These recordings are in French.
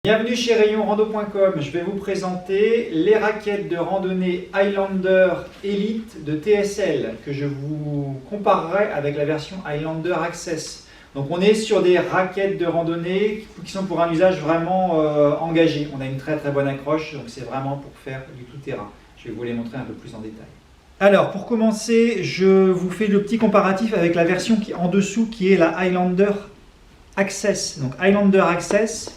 Bienvenue chez rayonrando.com, je vais vous présenter les raquettes de randonnée Highlander Elite de TSL que je vous comparerai avec la version Highlander Access. Donc on est sur des raquettes de randonnée qui sont pour un usage vraiment engagé. On a une très bonne accroche, donc c'est vraiment pour faire du tout-terrain. Je vais vous les montrer un peu plus en détail. Alors pour commencer, je vous fais le petit comparatif avec la version qui est en dessous qui est la Highlander Access. Donc Highlander Access,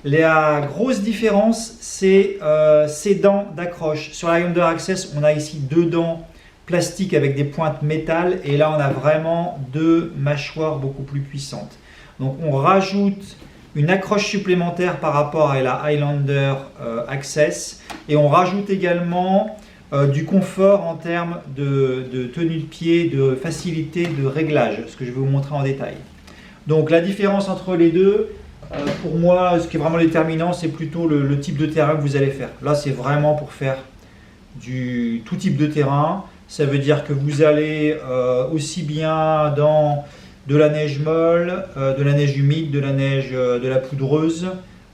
la grosse différence, c'est ces dents d'accroche. Sur la Highlander Access, on a ici deux dents plastiques avec des pointes métal. Et là, on a vraiment deux mâchoires beaucoup plus puissantes. Donc, on rajoute une accroche supplémentaire par rapport à la Highlander Access. Et on rajoute également du confort en termes de tenue de pied, de facilité de réglage, ce que je vais vous montrer en détail. Donc, la différence entre les deux, pour moi, ce qui est vraiment déterminant, c'est plutôt le type de terrain que vous allez faire. Là, c'est vraiment pour faire tout type de terrain. Ça veut dire que vous allez aussi bien dans de la neige molle, de la neige humide, de la neige de la poudreuse.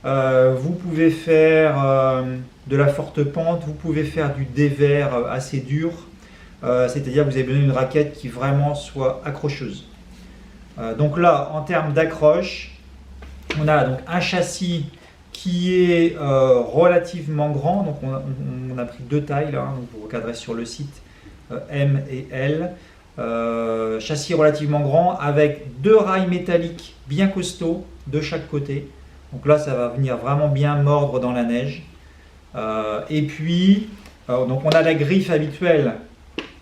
Vous pouvez faire de la forte pente, vous pouvez faire du dévers assez dur. C'est-à-dire que vous avez besoin d'une raquette qui vraiment soit accrocheuse. Donc là, en termes d'accroche, on a donc un châssis qui est relativement grand, donc on a pris deux tailles là, donc vous regarderez sur le site M et L. Châssis relativement grand avec deux rails métalliques bien costauds de chaque côté. Donc là, ça va venir vraiment bien mordre dans la neige. Et puis, donc on a la griffe habituelle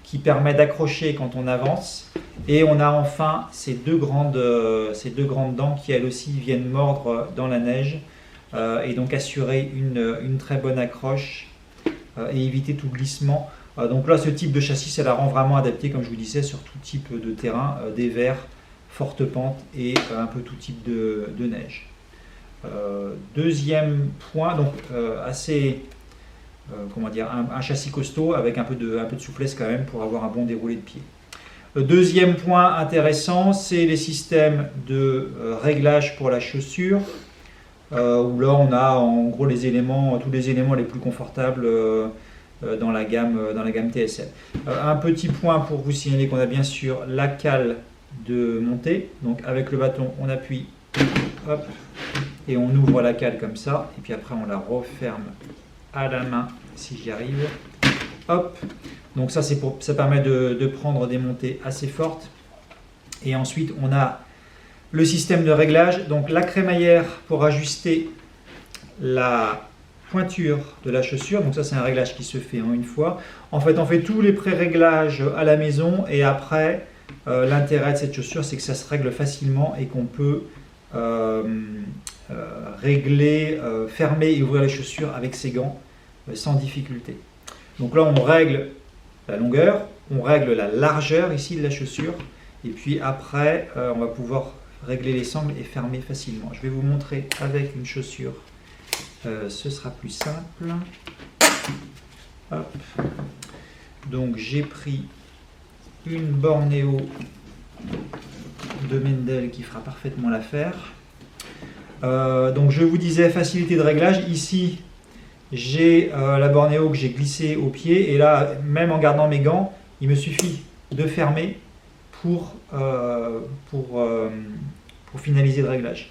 qui permet d'accrocher quand on avance. Et on a enfin ces deux grandes dents qui elles aussi viennent mordre dans la neige et donc assurer une très bonne accroche et éviter tout glissement. Donc là, ce type de châssis, ça la rend vraiment adaptée, comme je vous disais, sur tout type de terrain, dévers, forte pente et un peu tout type de neige. Deuxième point, donc un châssis costaud avec un peu de souplesse quand même pour avoir un bon déroulé de pied. Deuxième point intéressant, c'est les systèmes de réglage pour la chaussure, où là on a en gros tous les éléments les plus confortables dans la gamme TSL. Un petit point pour vous signaler qu'on a bien sûr la cale de montée, donc avec le bâton on appuie, hop, et on ouvre la cale comme ça, et puis après on la referme à la main si j'y arrive, hop. Donc ça permet de prendre des montées assez fortes. Et ensuite on a le système de réglage, donc la crémaillère pour ajuster la pointure de la chaussure. Donc ça c'est un réglage qui se fait en une fois. En fait on fait tous les pré-réglages à la maison et après l'intérêt de cette chaussure c'est que ça se règle facilement et qu'on peut régler, fermer et ouvrir les chaussures avec ses gants sans difficulté. Donc là on règle la longueur, on règle la largeur ici de la chaussure et puis après on va pouvoir régler les sangles et fermer facilement. Je vais vous montrer avec une chaussure, ce sera plus simple. Hop. Donc j'ai pris une Bornéo de Mendel qui fera parfaitement l'affaire. Donc je vous disais facilité de réglage, ici j'ai la Bornéo que j'ai glissée au pied et là, même en gardant mes gants, il me suffit de fermer pour finaliser le réglage.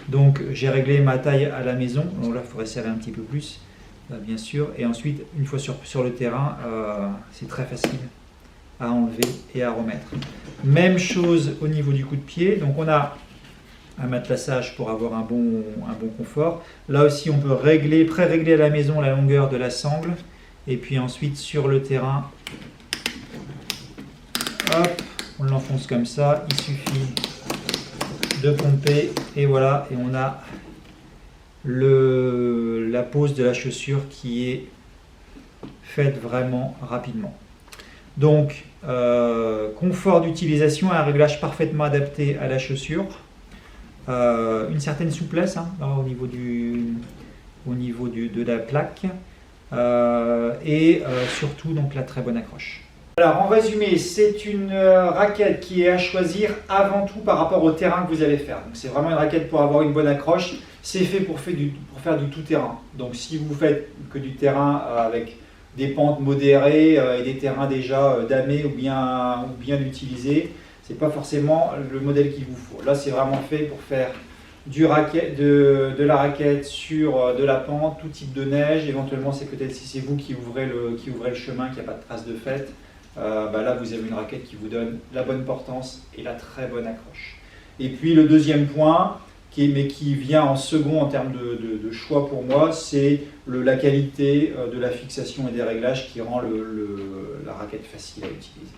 Donc j'ai réglé ma taille à la maison, donc là il faudrait serrer un petit peu plus, bien sûr, et ensuite une fois sur le terrain, c'est très facile à enlever et à remettre. Même chose au niveau du coup de pied, donc on a un matelassage pour avoir un bon confort. Là aussi on peut pré-régler à la maison la longueur de la sangle et puis ensuite sur le terrain, hop, on l'enfonce comme ça, il suffit de pomper et voilà, et on a la pose de la chaussure qui est faite vraiment rapidement. Donc confort d'utilisation, un réglage parfaitement adapté à la chaussure. Une certaine souplesse au niveau de la plaque et surtout donc la très bonne accroche. Alors en résumé, c'est une raquette qui est à choisir avant tout par rapport au terrain que vous allez faire. Donc c'est vraiment une raquette pour avoir une bonne accroche. C'est fait pour faire du tout-terrain. Donc si vous faites que du terrain avec des pentes modérées et des terrains déjà damés ou bien utilisés, c'est pas forcément le modèle qu'il vous faut. Là c'est vraiment fait pour faire de la raquette sur de la pente, tout type de neige. Éventuellement c'est peut-être si c'est vous qui ouvrez le chemin, qu'il n'y a pas de traces de fête. Là vous avez une raquette qui vous donne la bonne portance et la très bonne accroche. Et puis le deuxième point, qui vient en second en termes de choix pour moi, c'est la qualité de la fixation et des réglages qui rend la raquette facile à utiliser.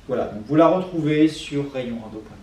Voilà, donc vous la retrouvez sur rayonrando.com.